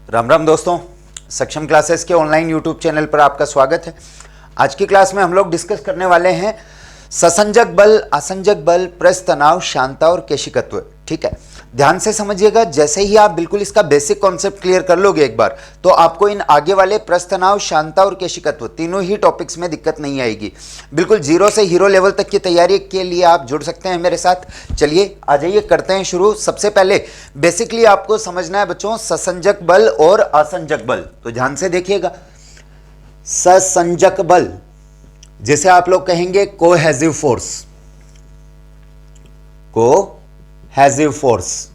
राम राम दोस्तों, सक्षम क्लासेस के ऑनलाइन यूट्यूब चैनल पर आपका स्वागत है। आज की क्लास में हम लोग डिस्कस करने वाले हैं ससंजक बल, असंजक बल, प्रस्थ तनाव, शांता और केशिकत्व। ठीक है, ध्यान से समझिएगा। जैसे ही आप बिल्कुल इसका बेसिक कॉन्सेप्ट क्लियर कर लोगे एक बार, तो आपको इन आगे वाले प्रस्थ तनाव, शांता और केशिकत्व तीनों ही टॉपिक्स में दिक्कत नहीं आएगी। बिल्कुल जीरो से हीरो लेवल तक की तैयारी के लिए आप जुड़ सकते हैं मेरे साथ। चलिए आ जाइए, करते हैं शुरू। सबसे पहले बेसिकली आपको समझना है बच्चों ससंजक बल और असंजक बल। तो ध्यान से देखिएगा, ससंजक बल जिसे आप लोग कहेंगे कोहेसिव फोर्स, कोहेसिव फोर्स,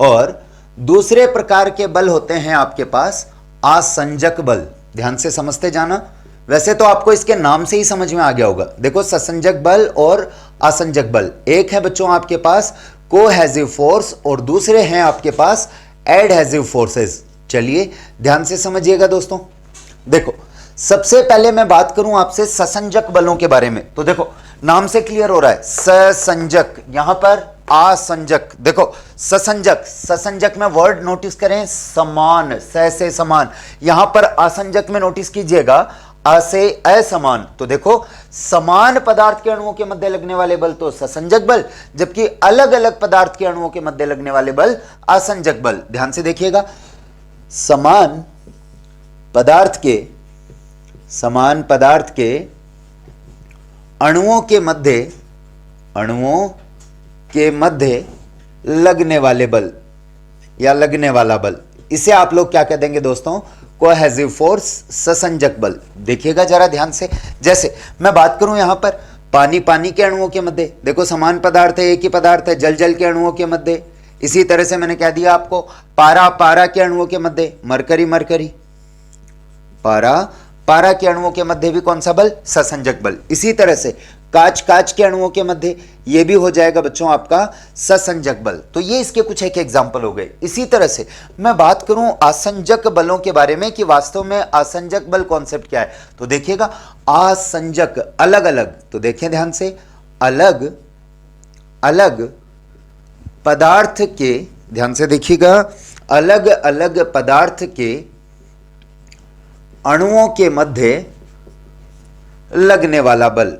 और दूसरे प्रकार के बल होते हैं आपके पास असंजक बल। ध्यान से समझते जाना। वैसे तो आपको इसके नाम से ही समझ में आ गया होगा। देखो, ससंजक बल और असंजक बल, एक है बच्चों आपके पास कोहेसिव फोर्स और दूसरे हैं आपके पास एडहेसिव फोर्सेस। चलिए ध्यान से समझिएगा दोस्तों। देखो, सबसे पहले मैं बात करूं आपसे ससंजक बलों के बारे में। तो देखो, नाम से क्लियर हो रहा है ससंजक, यहां पर असंजक। देखो, ससंजक, ससंजक में वर्ड नोटिस करें समान, स से समान। यहां पर असंजक में नोटिस कीजिएगा अ से असमान। तो देखो, समान पदार्थ के अणुओं के मध्य लगने वाले बल तो ससंजक बल, जबकि अलग अलग पदार्थ के अणुओं के मध्य लगने वाले बल असंजक बल। ध्यान से देखिएगा, समान पदार्थ के अणुओं के मध्य लगने वाले बल या लगने वाला बल, इसे आप लोग क्या कह देंगे दोस्तों? कोहेसिव फोर्स, ससंजक बल। देखिएगा जरा ध्यान से। जैसे मैं बात करूं यहां पर पानी के अणुओं के मध्य, देखो समान पदार्थ है, एक ही पदार्थ है, जल के अणुओं के मध्य। इसी तरह से मैंने कह दिया आपको पारा के अणुओं के मध्य, मरकरी, पारा के अणुओं के मध्य भी कौन सा बल? ससंजक बल। इसी तरह से कांच के अणुओं के मध्य ये भी हो जाएगा बच्चों आपका ससंजक बल। तो ये इसके कुछ एक एग्जाम्पल हो गए। इसी तरह से मैं बात करूं असंजक बलों के बारे में कि वास्तव में असंजक बल कॉन्सेप्ट क्या है। तो देखिएगा, असंजक अलग अलग, तो देखें ध्यान से, अलग अलग पदार्थ के, ध्यान से देखिएगा, अलग अलग पदार्थ के अणुओं के मध्य लगने वाला बल।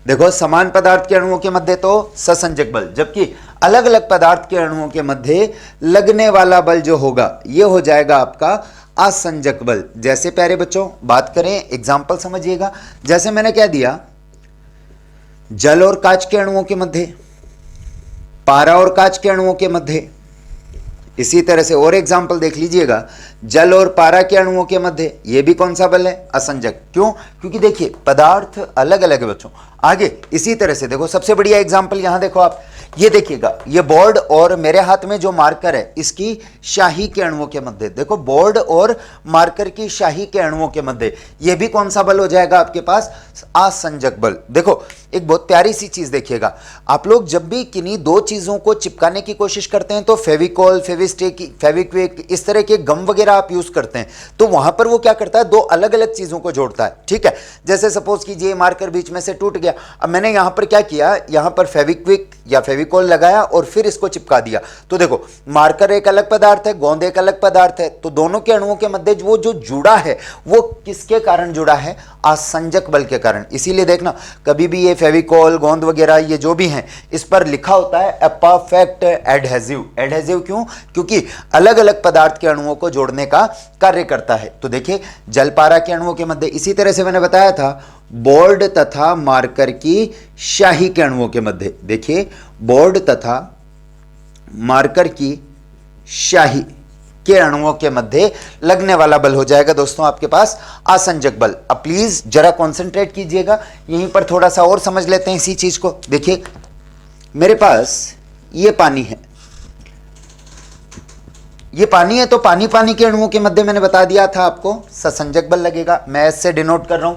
देखो, समान पदार्थ के अणुओं के मध्य तो ससंजक बल, जबकि अलग अलग पदार्थ के अणुओं के मध्य लगने वाला बल जो होगा ये हो जाएगा आपका असंजक बल। जैसे प्यारे बच्चों बात करें, एग्जांपल समझिएगा। जैसे मैंने कह दिया जल और कांच के अणुओं के मध्य, पारा और कांच के अणुओं के मध्य। इसी तरह से और एग्जाम्पल देख लीजिएगा, जल और पारा के अणुओं के मध्य ये भी कौन सा बल है? असंजक। क्यों? क्योंकि देखिए पदार्थ अलग अलग है बच्चों। आगे इसी तरह से देखो, सबसे बढ़िया एग्जाम्पल यहां देखो आप, ये देखिएगा, ये बोर्ड और मेरे हाथ में जो मार्कर है इसकी शाही के अणुओं के मध्य। देखो, बोर्ड और मार्कर की शाही के अणुओं के मध्य ये भी कौन सा बल हो जाएगा आपके पास? असंजक बल। देखो, एक बहुत प्यारी सी चीज देखिएगा, आप लोग जब भी किन्हीं दो चीजों को चिपकाने की कोशिश करते हैं तो फेविकॉल, फेविस्टिक, फेविक्विक, इस तरह के गम वगैरह आप यूज करते हैं, तो वहां पर वो क्या करता है? दो अलग अलग चीजों को जोड़ता है। ठीक है, जैसे सपोज कीजिए मार्कर बीच में से टूट गया, अब मैंने यहां पर क्या किया, यहां पर फेविक्विक या फेविकॉल लगाया और फिर इसको चिपका दिया। तो देखो, मार्कर एक अलग पदार्थ है, गोंद एक अलग पदार्थ है, तो दोनों के अणुओं के मध्य वो जो जुड़ा है वो किसके कारण जुड़ा है? असंजक बल के कारण। इसीलिए देखना, कभी भी ये फेविकॉल, गोंद वगैरह ये जो भी हैं, इस पर लिखा होता है अ परफेक्ट एडहेसिव। एडहेसिव क्यों? क्योंकि अलग अलग पदार्थ के अणुओं को जोड़ने का कार्य करता है। तो देखिए, जल पारा के अणुओं के मध्य, इसी तरह से मैंने बताया था बोर्ड तथा मार्कर की शाही के अणुओं के मध्य। देखिए, बोर्ड तथा मार्कर की शाही के अणुओं के मध्य लगने वाला बल हो जाएगा दोस्तों आपके पास असंजक बल। अब प्लीज जरा कंसंट्रेट कीजिएगा, यहीं पर थोड़ा सा और समझ लेते हैं इसी चीज को। देखिए, मेरे पास ये पानी है, ये पानी है, तो पानी के अणुओं के मध्य मैंने बता दिया था आपको ससंजक बल लगेगा। मैं इससे डिनोट कर रहा हूं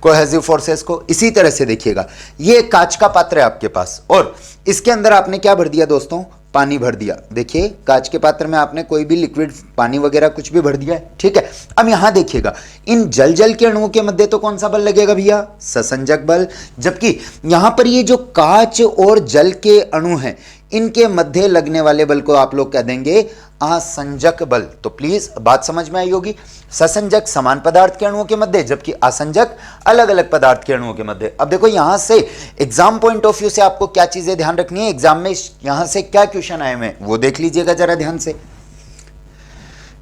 कोहेसिव फोर्सेस को। इसी तरह से देखिएगा, ये कांच का पात्र है आपके पास और इसके अंदर आपने क्या भर दिया दोस्तों? पानी भर दिया। देखिए, कांच के पात्र में आपने कोई भी लिक्विड पानी वगैरह कुछ भी भर दिया है। ठीक है, अब यहां देखिएगा, इन जल के अणुओं के मध्य तो कौन सा बल लगेगा भैया? ससंजक बल। जबकि यहां पर ये जो कांच और जल के अणु हैं इनके मध्य लगने वाले बल को आप लोग कह देंगे आसंजक बल। तो प्लीज बात समझ में आई होगी। ससंजक समान पदार्थ के अणुओं के मध्य, जबकि आसंजक अलग अलग पदार्थ के अणुओं के मध्य। अब देखो यहां से एग्जाम पॉइंट ऑफ व्यू से आपको क्या चीजें ध्यान रखनी है, एग्जाम में यहां से क्या क्वेश्चन आए हुए वो देख लीजिएगा जरा ध्यान से।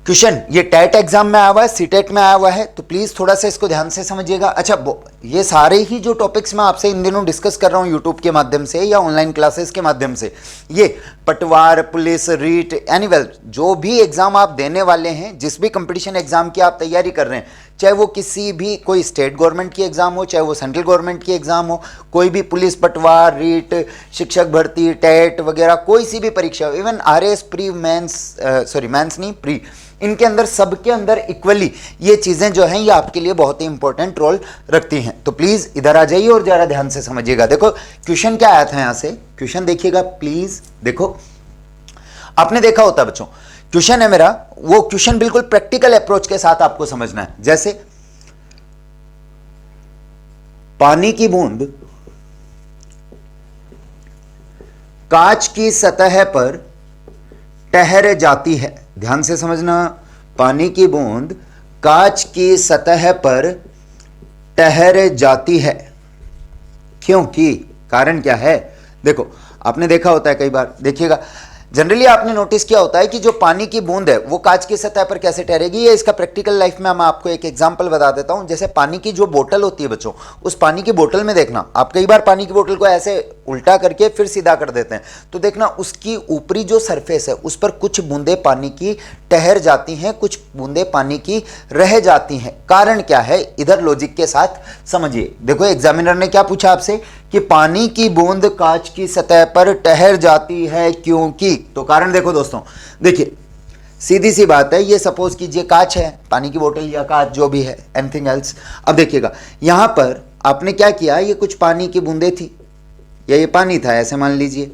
क्वेश्चन ये टेट एग्जाम में आया हुआ है, सीटेट में आया हुआ है, तो प्लीज थोड़ा सा इसको ध्यान से समझिएगा। अच्छा, ये सारे ही जो टॉपिक्स मैं आपसे इन दिनों डिस्कस कर रहा हूं यूट्यूब के माध्यम से या ऑनलाइन क्लासेस के माध्यम से, ये पटवार, पुलिस, रीट, एनीवेल जो भी एग्जाम आप देने वाले हैं, जिस भी कंपटीशन एग्जाम की आप तैयारी कर रहे हैं, चाहे वो किसी भी कोई स्टेट गवर्नमेंट की एग्जाम हो, चाहे वो सेंट्रल गवर्नमेंट की एग्जाम हो, कोई भी पुलिस, पटवार, रीट, शिक्षक भर्ती, टेट वगैरह कोई सी भी परीक्षा हो, even RS pre mains, sorry mains नहीं प्री, इनके अंदर सबके अंदर इक्वली ये चीजें जो हैं ये आपके लिए बहुत ही इंपॉर्टेंट रोल रखती हैं। तो प्लीज इधर आ जाइए और जरा ध्यान से समझिएगा। देखो क्वेश्चन क्या आया था यहां से, क्वेश्चन देखिएगा प्लीज। देखो आपने देखा होता बच्चों, क्वेश्चन है मेरा, वो क्वेश्चन बिल्कुल प्रैक्टिकल अप्रोच के साथ आपको समझना है। जैसे पानी की बूंद कांच की सतह पर ठहर जाती है, ध्यान से समझना, पानी की बूंद कांच की सतह पर ठहर जाती है, क्योंकि कारण क्या है। देखो आपने देखा होता है कई बार, देखिएगा जनरली आपने नोटिस किया होता है कि जो पानी की बूंद है वो कांच की सतह पर कैसे ठहरेगी, ये इसका प्रैक्टिकल लाइफ में मैं आपको एक एग्जांपल बता देता हूं। जैसे पानी की जो बोतल होती है बच्चों, उस पानी की बोतल में देखना, आप कई बार पानी की बोतल को ऐसे उल्टा करके फिर सीधा कर देते हैं, तो देखना उसकी ऊपरी जो सरफेस है उस पर कुछ बूंदे पानी की ठहर जाती हैं, कुछ बूंदे पानी की रह जाती हैं। कारण क्या है, इधर लॉजिक के साथ समझिए। देखो एग्जामिनर ने क्या पूछा आपसे कि पानी की बूंद कांच की सतह पर ठहर जाती है क्योंकि, तो कारण देखो दोस्तों, देखिए सीधी सी बात है, ये सपोज कीजिए कांच है, पानी की बोतल या कांच जो भी है, एनीथिंग एल्स। अब देखिएगा यहां पर आपने क्या किया, ये कुछ पानी की बूंदें थी या ये पानी था ऐसे मान लीजिए,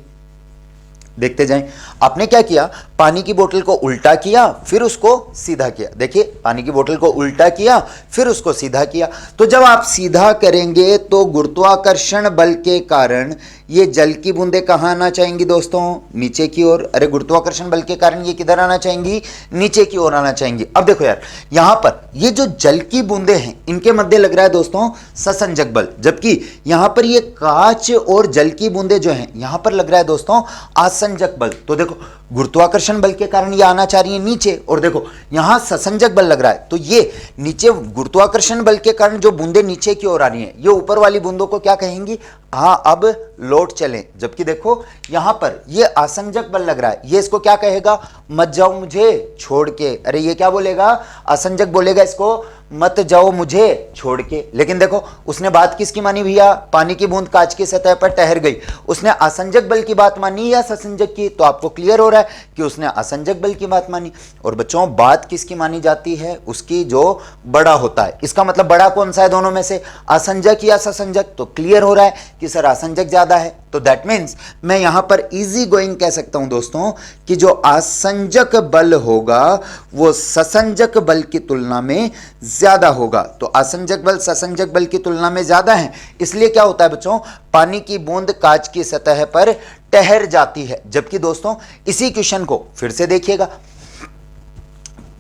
देखते जाएं। आपने क्या किया, पानी की बोतल को उल्टा किया फिर उसको सीधा किया। देखिए पानी की बोतल को उल्टा किया फिर उसको सीधा किया, तो जब आप सीधा करेंगे तो गुरुत्वाकर्षण बल के कारण ये जल की बूंदें कहाँ आना चाहेंगी दोस्तों, नीचे की ओर। अरे गुरुत्वाकर्षण बल के कारण ये किधर आना चाहेंगी, नीचे की ओर आना चाहेंगी। अब देखो यार यहां पर ये जो जल की बूंदें हैं इनके मध्य लग रहा है दोस्तों ससंजक बल, जबकि यहां पर ये कांच और जल की बूंदें जो हैं यहां पर लग रहा है दोस्तों आसंजक बल। तो देखो गुरुत्वाकर्षण बल के कारण ये आना चाह रही है नीचे, और देखो यहां ससंजक बल लग रहा है, तो ये नीचे गुरुत्वाकर्षण बल के कारण जो बूंदें नीचे की ओर आ रही हैं ये ऊपर वाली बूंदों को क्या कहेंगी, हाँ अब लौट चलें। जबकि देखो यहां पर ये आसंजक बल लग रहा है, ये इसको क्या कहेगा, मत जाओ मुझे छोड़ के। अरे ये क्या बोलेगा, आसंजक बोलेगा इसको मत जाओ मुझे छोड़ के। लेकिन देखो उसने बात किसकी मानी भैया, पानी की बूंद कांच की सतह पर ठहर गई, उसने आसंजक बल की बात मानी या ससंजक की, तो आपको क्लियर हो रहा है कि उसने आसंजक बल की बात मानी। और बच्चों बात किसकी मानी जाती है, उसकी जो बड़ा होता है। इसका मतलब बड़ा कौन सा है दोनों में से, आसंजक या ससंजक, तो क्लियर हो रहा है कि सर आसंजक ज्यादा है। तो दैट मीन्स मैं यहां पर इजी गोइंग कह सकता हूं दोस्तों कि जो आसंजक बल होगा वो ससंजक बल की तुलना में ज्यादा होगा। तो आसंजक बल ससंजक बल की तुलना में ज्यादा है, इसलिए क्या होता है बच्चों, पानी की बूंद कांच की सतह पर ठहर जाती है। जबकि दोस्तों इसी क्वेश्चन को फिर से देखिएगा,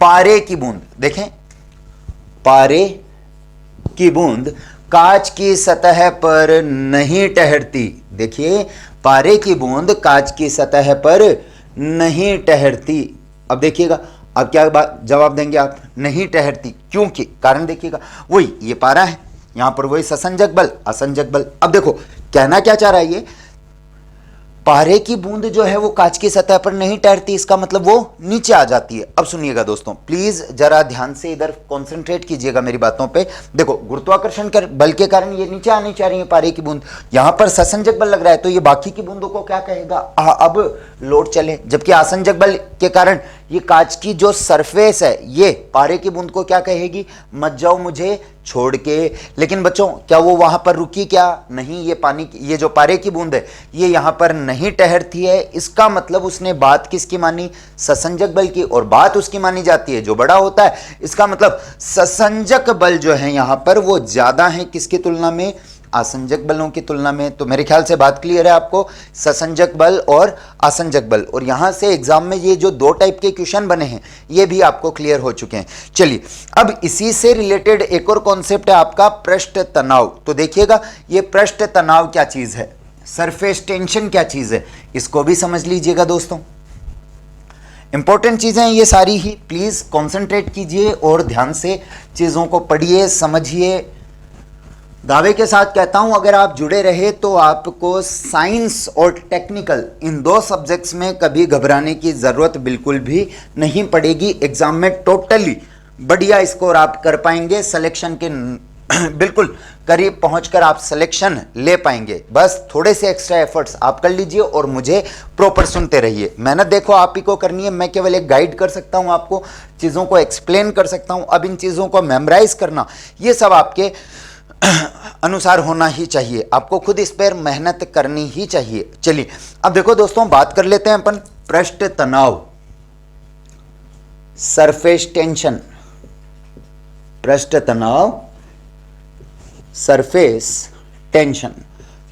पारे की बूंद देखें, पारे की बूंद कांच की सतह पर नहीं ठहरती। देखिए पारे की बूंद कांच की सतह पर नहीं ठहरती। अब देखिएगा अब क्या जवाब देंगे आप, नहीं ठहरती क्योंकि, कारण देखिएगा वही ये पारा है, यहां पर वही ससंजक बल असंजक बल। अब देखो कहना क्या चाह रहा है ये, पारे की बूंद जो है वो कांच की सतह पर नहीं ठहरती, इसका मतलब वो नीचे आ जाती है। अब सुनिएगा दोस्तों प्लीज जरा ध्यान से इधर कंसंट्रेट कीजिएगा मेरी बातों पे। देखो गुरुत्वाकर्षण बल के कारण ये नीचे आनी चाह रही है पारे की बूंद, यहां पर ससंजक बल लग रहा है, तो ये बाकी की बूंदों को क्या कहेगा, अब लौट चले। जबकि आसंजक बल के कारण ये कांच की जो सरफेस है ये पारे की बूंद को क्या कहेगी, मत जाओ मुझे छोड़ के। लेकिन बच्चों क्या वो वहां पर रुकी, क्या नहीं, ये पानी की ये जो पारे की बूंद है ये यहां पर नहीं ठहरती है। इसका मतलब उसने बात किसकी मानी, ससंजक बल की, और बात उसकी मानी जाती है जो बड़ा होता है। इसका मतलब ससंजक बल जो है यहां पर वो ज्यादा है किसकी तुलना में, आसंजक बलों की तुलना में। तो मेरे ख्याल से बात क्लियर है आपको, ससंजक बल और आसंजक बल। और यहां से एग्जाम में ये जो दो टाइप के क्वेश्चन बने हैं ये भी आपको क्लियर हो चुके हैं। चलिए अब इसी से रिलेटेड एक और कॉन्सेप्ट है आपका पृष्ठ तनाव। तो देखिएगा ये पृष्ठ तनाव क्या चीज है, सरफेस टेंशन क्या चीज है, इसको भी समझ लीजिएगा दोस्तों। इंपॉर्टेंट चीजें हैं ये सारी ही, प्लीज कंसंट्रेट कीजिए और ध्यान से चीजों को पढ़िए, समझिए। दावे के साथ कहता हूं अगर आप जुड़े रहे तो आपको साइंस और टेक्निकल इन दो सब्जेक्ट्स में कभी घबराने की जरूरत बिल्कुल भी नहीं पड़ेगी। एग्जाम में टोटली बढ़िया स्कोर आप कर पाएंगे, सिलेक्शन के बिल्कुल करीब पहुंचकर आप सिलेक्शन ले पाएंगे। बस थोड़े से एक्स्ट्रा एफर्ट्स आप कर लीजिए और मुझे प्रॉपर सुनते रहिए। मेहनत देखो आप ही को करनी है, मैं केवल एक गाइड कर सकता हूं, आपको चीज़ों को एक्सप्लेन कर सकता हूं। अब इन चीज़ों को मेमोराइज करना ये सब आपके अनुसार होना ही चाहिए, आपको खुद इस पर मेहनत करनी ही चाहिए। चलिए अब देखो दोस्तों बात कर लेते हैं अपन पृष्ठ तनाव, सरफेस टेंशन, पृष्ठ तनाव, सरफेस टेंशन।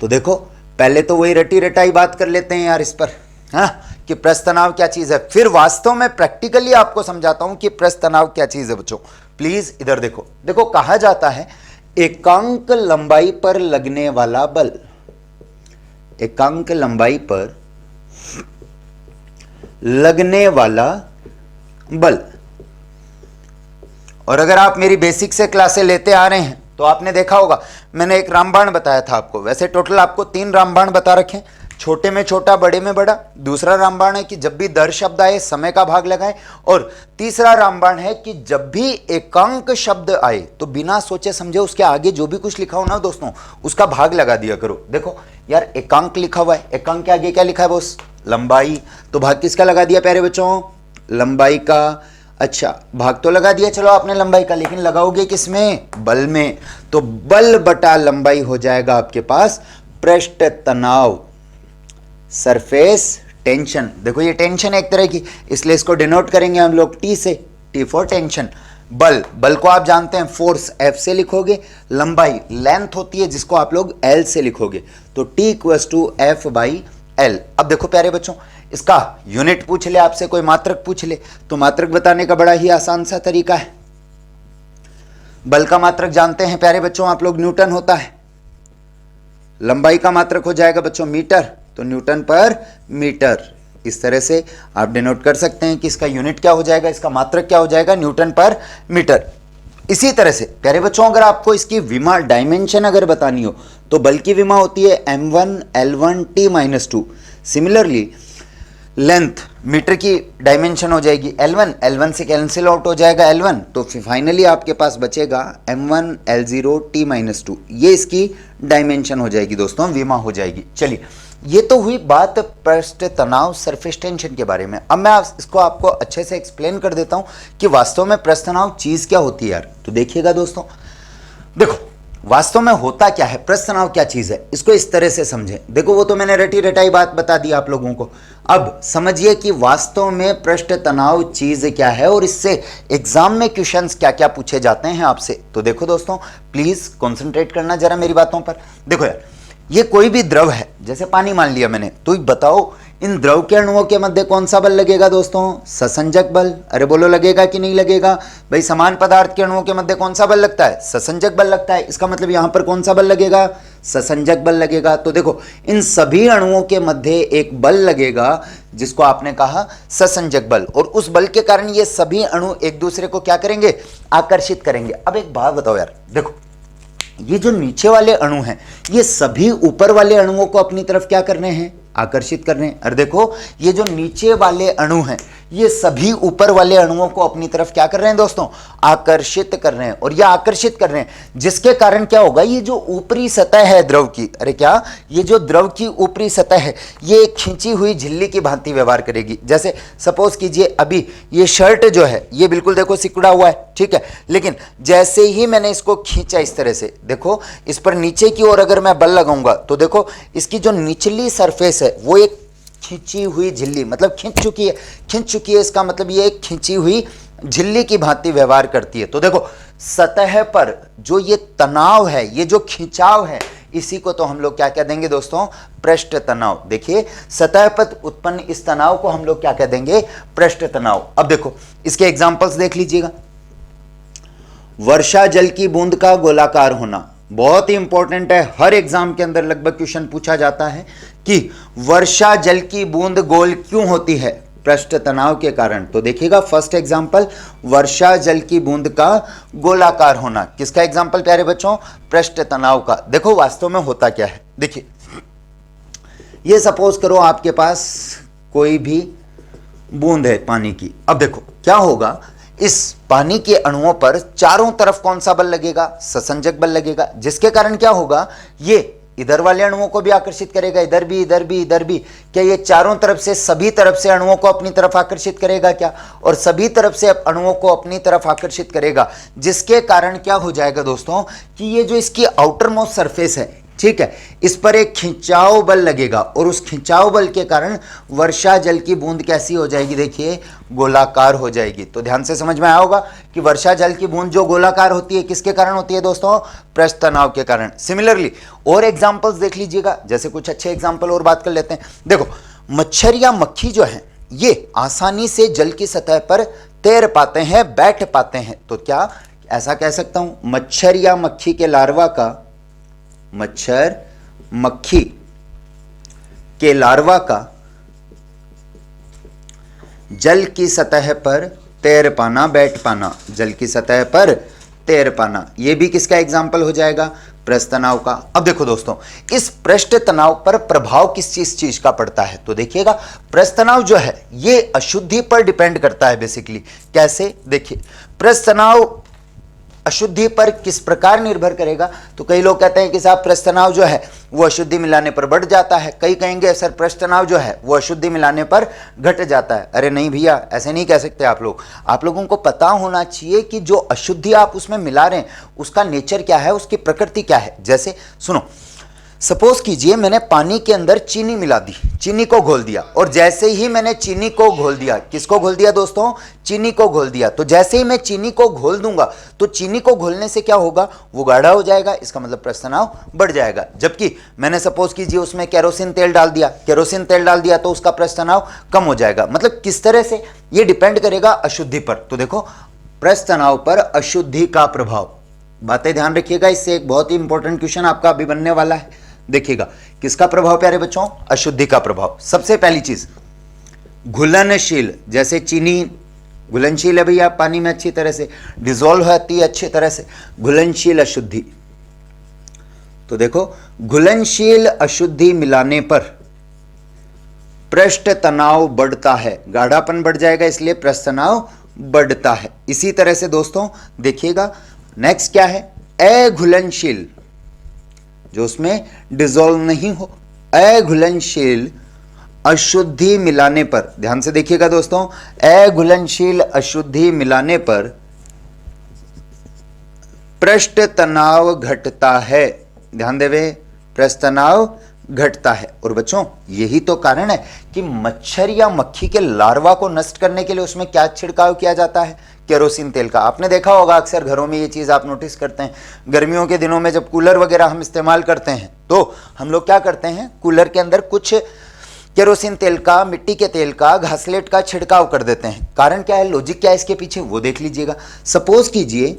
तो देखो पहले तो वही रटी रटाई बात कर लेते हैं यार इस पर, हाँ, कि पृष्ठ तनाव क्या चीज है, फिर वास्तव में प्रैक्टिकली आपको समझाता हूं कि पृष्ठ तनाव क्या चीज है। बच्चों प्लीज इधर देखो, देखो कहा जाता है एकांक लंबाई पर लगने वाला बल, एकांक लंबाई पर लगने वाला बल। और अगर आप मेरी बेसिक से क्लासें लेते आ रहे हैं तो आपने देखा होगा मैंने एक रामबाण बताया था आपको। वैसे टोटल आपको 3 रामबाण बता रखे, छोटे में छोटा बड़े में बड़ा। दूसरा रामबाण है कि जब भी दर शब्द आए समय का भाग लगाएं। और तीसरा रामबाण है कि जब भी एकांक शब्द आए तो बिना सोचे समझे उसके आगे जो भी कुछ लिखा हो ना दोस्तों उसका भाग लगा दिया करो। देखो यार एकांक लिखा हुआ है, एकांक के आगे क्या लिखा है बॉस, लंबाई, तो भाग किसका लगा दिया प्यारे बच्चों, लंबाई का। अच्छा भाग तो लगा दिया चलो आपने लंबाई का, लेकिन लगाओगे किसमें, बल में। तो बल बटा लंबाई हो जाएगा आपके पास पृष्ठ तनाव, सरफेस टेंशन। देखो ये टेंशन एक तरह की, इसलिए इसको डिनोट करेंगे हम लोग टी से, टी फॉर टेंशन। बल, बल को आप जानते हैं फोर्स एफ से लिखोगे, लंबाई लेंथ होती है जिसको आप लोग एल से लिखोगे, तो T equals to F by L. अब देखो प्यारे बच्चों इसका यूनिट पूछ ले आपसे, कोई मात्रक पूछ ले तो मात्रक बताने का बड़ा ही आसान सा तरीका है। बल का मात्रक जानते हैं प्यारे बच्चों आप लोग, न्यूटन होता है। लंबाई का मात्रक हो जाएगा बच्चों मीटर, तो न्यूटन पर मीटर। इस तरह से आप डिनोट कर सकते हैं कि इसका यूनिट क्या हो जाएगा, इसका मात्रक क्या हो जाएगा, न्यूटन पर मीटर। इसी तरह से प्यारे बच्चों अगर आपको इसकी विमा डायमेंशन अगर बतानी हो तो बल की विमा होती है m1 L1 T-2। Similarly length metre की डायमेंशन हो जाएगी L1, L1 से कैंसिल आउट हो जाएगा L1, तो फाइनली आपके पास बचेगा m1 L0 T-2। ये इसकी डायमेंशन हो जाएगी दोस्तों, विमा हो जाएगी। चलिए ये तो हुई बात पृष्ठ तनाव सरफेस टेंशन के बारे में। अब मैं इसको आपको अच्छे से एक्सप्लेन कर देता हूं कि वास्तव में पृष्ठ तनाव चीज क्या होती है यार। तो देखिएगा दोस्तों, देखो वास्तव में होता क्या है, पृष्ठ तनाव क्या चीज है, इसको इस तरह से समझें। देखो वो तो मैंने रटी रटाई बात बता दी आप लोगों को, अब समझिए कि वास्तव में पृष्ठ तनाव चीज क्या है और इससे एग्जाम में क्वेश्चंस क्या क्या पूछे जाते हैं आपसे। तो देखो दोस्तों प्लीज कंसंट्रेट करना जरा मेरी बातों पर। देखो यार ये कोई भी द्रव है, जैसे पानी मान लिया मैंने, तो बताओ इन द्रव के अणुओं के मध्य कौन सा बल लगेगा दोस्तों, ससंजक बल। अरे बोलो लगेगा कि नहीं लगेगा भाई, समान पदार्थ के अणुओं के मध्य कौन सा बल लगता है, ससंजक बल लगता है। इसका मतलब यहां पर कौन सा बल लगेगा, ससंजक बल लगेगा। तो देखो इन सभी अणुओं के मध्य एक बल लगेगा जिसको आपने कहा ससंजक बल, और उस बल के कारण ये सभी अणु एक दूसरे को क्या करेंगे, आकर्षित करेंगे। अब एक बात बताओ यार, देखो ये जो नीचे वाले अणु हैं ये सभी ऊपर वाले अणुओं को अपनी तरफ क्या करने हैं, आकर्षित करने। अरे देखो ये जो नीचे वाले अणु हैं ये सभी ऊपर वाले अणुओं को अपनी तरफ क्या कर रहे हैं दोस्तों, आकर्षित कर रहे हैं। और ये आकर्षित कर रहे हैं जिसके कारण क्या होगा, ये जो ऊपरी सतह है द्रव की, अरे क्या, ये जो द्रव की ऊपरी सतह है ये खींची हुई झिल्ली की भांति व्यवहार करेगी। जैसे सपोज कीजिए अभी ये शर्ट जो है ये बिल्कुल देखो सिकुड़ा हुआ है, ठीक है, लेकिन जैसे ही मैंने इसको खींचा इस तरह से, देखो इस पर नीचे की ओर अगर मैं बल लगाऊंगा तो देखो इसकी जो निचली सरफेस है वो एक खींची हुई झिल्ली, मतलब खींच चुकी है, इसका मतलब ये एक खींची हुई झिल्ली की भांति व्यवहार करती है। तो देखो सतह पर जो ये तनाव है, ये जो खिंचाव है, इसी को तो हम लोग क्या कह देंगे दोस्तों, पृष्ठ तनाव। देखिए सतह पर उत्पन्न इस तनाव को हम लोग क्या कह देंगे, पृष्ठ तनाव। अब देखो इसके एग्जांपल्स देख लीजिएगा। वर्षा जल की बूंद का गोलाकार होना बहुत ही इंपॉर्टेंट है, हर एग्जाम के अंदर लगभग क्वेश्चन पूछा जाता है कि वर्षा जल की बूंद गोल क्यों होती है, पृष्ठ तनाव के कारण। तो देखिएगा फर्स्ट एग्जांपल, वर्षा जल की बूंद का गोलाकार होना। किसका एग्जांपल प्यारे बच्चों, पृष्ठ तनाव का। देखो वास्तव में होता क्या है, देखिए ये सपोज करो आपके पास कोई भी बूंद है पानी की। अब देखो क्या होगा, इस पानी के अणुओं पर चारों तरफ कौन सा बल लगेगा, ससंजक बल लगेगा, जिसके कारण क्या होगा, ये इधर वाले अणुओं को भी आकर्षित करेगा, इधर भी इधर भी इधर भी। क्या ये चारों तरफ से सभी तरफ से अणुओं को अपनी तरफ आकर्षित करेगा क्या, और सभी तरफ से अणुओं को अपनी तरफ आकर्षित करेगा, जिसके कारण क्या हो जाएगा दोस्तों कि ये जो इसकी आउटर मोस्ट सरफेस है, ठीक है, इस पर एक खिंचाव बल लगेगा, और उस खिंचाव बल के कारण वर्षा जल की बूंद कैसी हो जाएगी, देखिए गोलाकार हो जाएगी। तो ध्यान से समझ में आया होगा कि वर्षा जल की बूंद जो गोलाकार होती है किसके कारण होती है दोस्तों, पृष्ठ तनाव के कारण। सिमिलरली और एग्जांपल्स देख लीजिएगा, जैसे कुछ अच्छे एग्जांपल और बात कर लेते हैं। देखो मच्छर या मक्खी जो है ये आसानी से जल की सतह पर तैर पाते हैं, बैठ पाते हैं। तो क्या ऐसा कह सकता हूं, मच्छर या मक्खी के लार्वा का, मच्छर मक्खी के लार्वा का जल की सतह पर तैर पाना, बैठ पाना, जल की सतह पर तैर पाना, यह भी किसका एग्जाम्पल हो जाएगा, पृष्ठ तनाव का। अब देखो दोस्तों इस पृष्ठ तनाव पर प्रभाव किस चीज का पड़ता है, तो देखिएगा पृष्ठ तनाव जो है ये अशुद्धि पर डिपेंड करता है बेसिकली। कैसे, देखिए पृष्ठ तनाव अशुद्धि पर किस प्रकार निर्भर करेगा, तो कई लोग कहते हैं कि साहब पृष्ठ तनाव जो है वो अशुद्धि मिलाने पर बढ़ जाता है, कई कहेंगे सर पृष्ठ तनाव जो है वो अशुद्धि मिलाने पर घट जाता है। अरे नहीं भैया, ऐसे नहीं कह सकते आप लोग। आप लोगों को पता होना चाहिए कि जो अशुद्धि आप उसमें मिला रहे हैं उसका नेचर क्या है, उसकी प्रकृति क्या है। जैसे सुनो, सपोज कीजिए मैंने पानी के अंदर चीनी मिला दी, चीनी को घोल दिया, और जैसे ही मैंने चीनी को घोल दिया, किसको घोल दिया दोस्तों, चीनी को घोल दिया, तो जैसे ही मैं चीनी को घोल दूंगा तो चीनी को घोलने से क्या होगा, वो गाढ़ा हो जाएगा, इसका मतलब पृष्ठ तनाव बढ़ जाएगा। जबकि मैंने सपोज कीजिए उसमें केरोसिन तेल डाल दिया, केरोसिन तेल डाल दिया तो उसका पृष्ठ तनाव कम हो जाएगा। मतलब किस तरह से ये डिपेंड करेगा अशुद्धि पर। तो देखो पृष्ठ तनाव पर अशुद्धि का प्रभाव, बातें ध्यान रखिएगा, इससे एक बहुत ही इंपॉर्टेंट क्वेश्चन आपका अभी बनने वाला है। देखिएगा किसका प्रभाव प्यारे बच्चों, अशुद्धि का प्रभाव। सबसे पहली चीज घुलनशील, जैसे चीनी घुलनशील है भैया, पानी में अच्छी तरह से डिसॉल्व होती है अच्छी तरह से, घुलनशील अशुद्धि। तो देखो घुलनशील अशुद्धि मिलाने पर पृष्ठ तनाव बढ़ता है, गाढ़ापन बढ़ जाएगा, इसलिए पृष्ठ तनाव बढ़ता है। इसी तरह से दोस्तों देखिएगा नेक्स्ट क्या है, अघुलनशील, जो उसमें डिसॉल्व नहीं हो, अघुलनशील अशुद्धि मिलाने पर, ध्यान से देखिएगा दोस्तों, अघुलनशील अशुद्धि मिलाने पर पृष्ठ तनाव घटता है। ध्यान देवे, पृष्ठ तनाव घटता है। और बच्चों यही तो कारण है कि मच्छर या मक्खी के लार्वा को नष्ट करने के लिए उसमें क्या छिड़काव किया जाता है, केरोसिन तेल का। आपने देखा होगा अक्सर घरों में ये चीज़ आप नोटिस करते हैं, गर्मियों के दिनों में जब कूलर वगैरह हम इस्तेमाल करते हैं तो हम लोग क्या करते हैं, कूलर के अंदर कुछ केरोसिन तेल का, मिट्टी के तेल का, घासलेट का छिड़काव कर देते हैं। कारण क्या है, लॉजिक क्या है इसके पीछे, वो देख लीजिएगा। सपोज कीजिए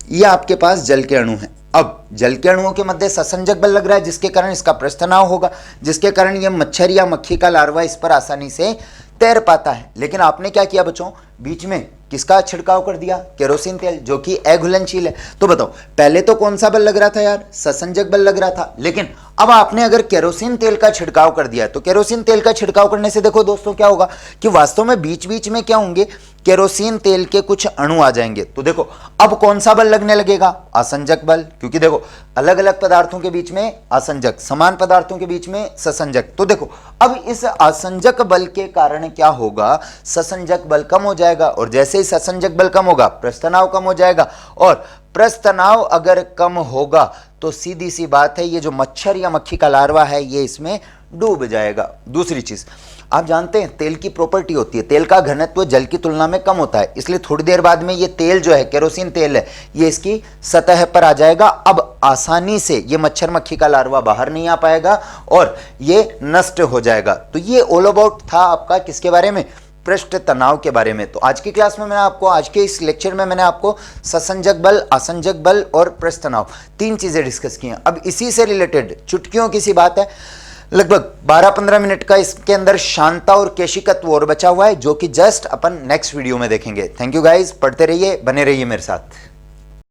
ये आपके पास जल के अणु हैं, अब जल के अणुओं के मध्य ससंजक बल लग रहा है जिसके कारण इसका पृष्ठ तनाव होगा, जिसके कारण ये मच्छर या मक्खी का लार्वा इस पर आसानी से तैर पाता है। लेकिन आपने क्या किया बच्चों, बीच में किसका छिड़काव कर दिया, केरोसिन तेल, जो कि अघुलनशील है। तो बताओ पहले तो कौन सा बल लग रहा था यार, ससंजक बल लग रहा था, लेकिन अब आपने अगर केरोसिन तेल का छिड़काव कर दिया तो केरोसिन तेल का छिड़काव करने से देखो दोस्तों क्या होगा कि वास्तव में बीच बीच में क्या होंगे, केरोसिन तेल के कुछ अणु आ जाएंगे। तो देखो अब कौन सा बल लगने लगेगा, आसंजक बल, क्योंकि देखो अलग अलग पदार्थों के बीच में आसंजक, समान पदार्थों के बीच में ससंजक। तो देखो अब इस आसंजक बल के कारण क्या होगा, ससंजक बल कम हो जाएगा, और जैसे ही ससंजक बल कम होगा पृष्ठ तनाव कम हो जाएगा, और पृष्ठ तनाव अगर कम होगा तो सीधी सी बात है ये जो मच्छर या मक्खी का लार्वा है ये इसमें डूब जाएगा। दूसरी चीज, आप जानते हैं तेल की प्रॉपर्टी होती है, तेल का घनत्व जल की तुलना में कम होता है, इसलिए थोड़ी देर बाद में ये तेल जो है, केरोसिन तेल है, ये इसकी सतह पर आ जाएगा। अब आसानी से ये मच्छर मक्खी का लार्वा बाहर नहीं आ पाएगा और ये नष्ट हो जाएगा। तो ये ऑल अबाउट था आपका किसके बारे में, पृष्ठ तनाव के बारे में। तो आज की क्लास में मैंने आपको, आज के इस लेक्चर में मैंने आपको ससंजक बल, असंजक बल और पृष्ठ तनाव 3 चीजें डिस्कस की हैं। अब इसी से रिलेटेड चुटकियों की सी बात है, लगभग 12-15 मिनट का इसके अंदर शांता और केशिकत्व और बचा हुआ है, जो कि जस्ट अपन नेक्स्ट वीडियो में देखेंगे। थैंक यू गाइज, पढ़ते रहिए, बने रहिए मेरे साथ।